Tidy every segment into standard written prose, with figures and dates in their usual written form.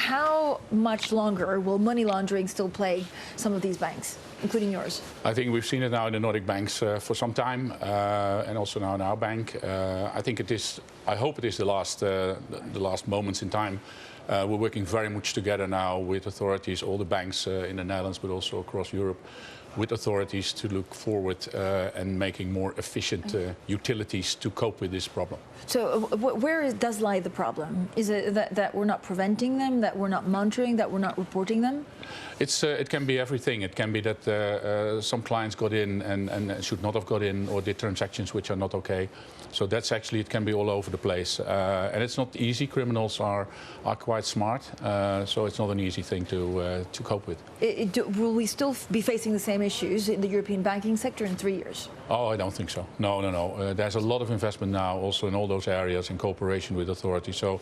how much longer will money laundering still plague some of these banks, including yours? I think we've seen it now in the Nordic banks for some time, and also now in our bank. I think it is. I hope it is the last moments in time. We're working very much together now with authorities, all the banks in the Netherlands, but also across Europe, with authorities to look forward and making more efficient utilities to cope with this problem. So where does lie the problem? Is it that we're not preventing them, that we're not monitoring, that we're not reporting them? It can be everything. It can be that some clients got in and should not have got in, or did transactions which are not okay. So that's actually, it can be all over the place. And it's not easy. Criminals are quite smart, so it's not an easy thing to cope with. Will we still be facing the same issues in the European banking sector in 3 years? Oh, I don't think so. No. There's a lot of investment now also in all those areas in cooperation with authorities. So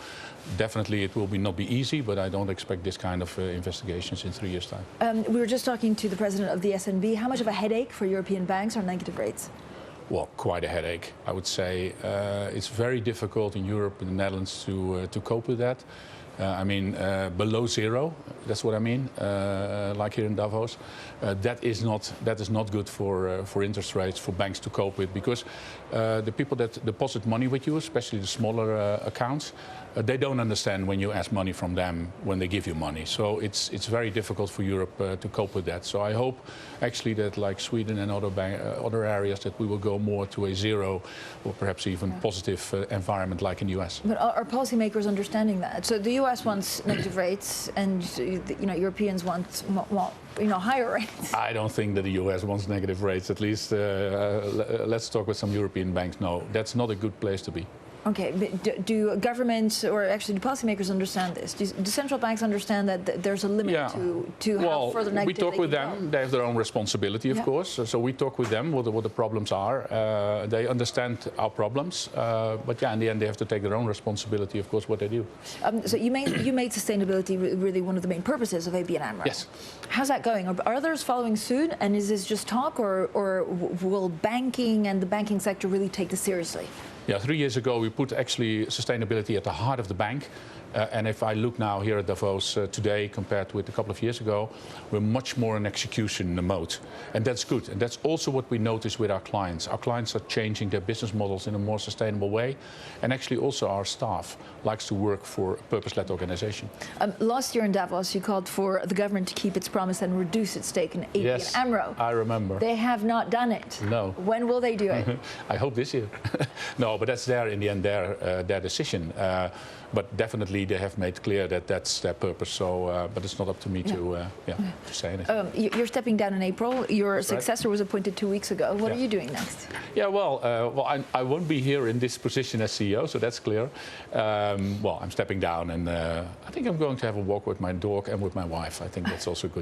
definitely it will not be easy, but I don't expect this kind of investigations in 3 years' time. We were just talking to the president of the SNB. How much of a headache for European banks are negative rates? Well, quite a headache, I would say. It's very difficult in Europe and the Netherlands to cope with that. I mean, below zero, that's what I mean, like here in Davos. That is not good for interest rates, for banks to cope with, because the people that deposit money with you, especially the smaller accounts, they don't understand when you ask money from them when they give you money. So it's very difficult for Europe to cope with that. So I hope actually that, like Sweden and other areas, that we will go more to a zero or perhaps even positive environment like in the US. But are policymakers understanding that? So the US wants negative rates, and Europeans want higher rates. I don't think that the US wants negative rates. At least let's talk with some European banks. No, that's not a good place to be. Okay, but do governments, or actually do policymakers, understand this? Do central banks understand that there's a limit to how further negative we talk with them. Go? They have their own responsibility, of course. So we talk with them what the problems are. They understand our problems, but in the end they have to take their own responsibility, of course, what they do. So you made sustainability really one of the main purposes of ABN Amro. Yes. How's that going? Are others following suit? And is this just talk, or will banking and the banking sector really take this seriously? Yeah, 3 years ago we put actually sustainability at the heart of the bank. And if I look now here at Davos today compared with a couple of years ago, we're much more in execution mode. And that's good. And that's also what we notice with our clients. Our clients are changing their business models in a more sustainable way. And actually also our staff likes to work for a purpose-led organization. Last year in Davos, you called for the government to keep its promise and reduce its stake in ABN Amro. Yes, I remember. They have not done it. No. When will they do it? I hope this year. No, but that's in the end their decision. But definitely they have made clear that that's their purpose. So, but it's not up to me to say anything. You're stepping down in April. Your successor was appointed 2 weeks ago. What are you doing next? Yeah, well, I won't be here in this position as CEO, so that's clear. Well, I'm stepping down, and I think I'm going to have a walk with my dog and with my wife. I think that's also good.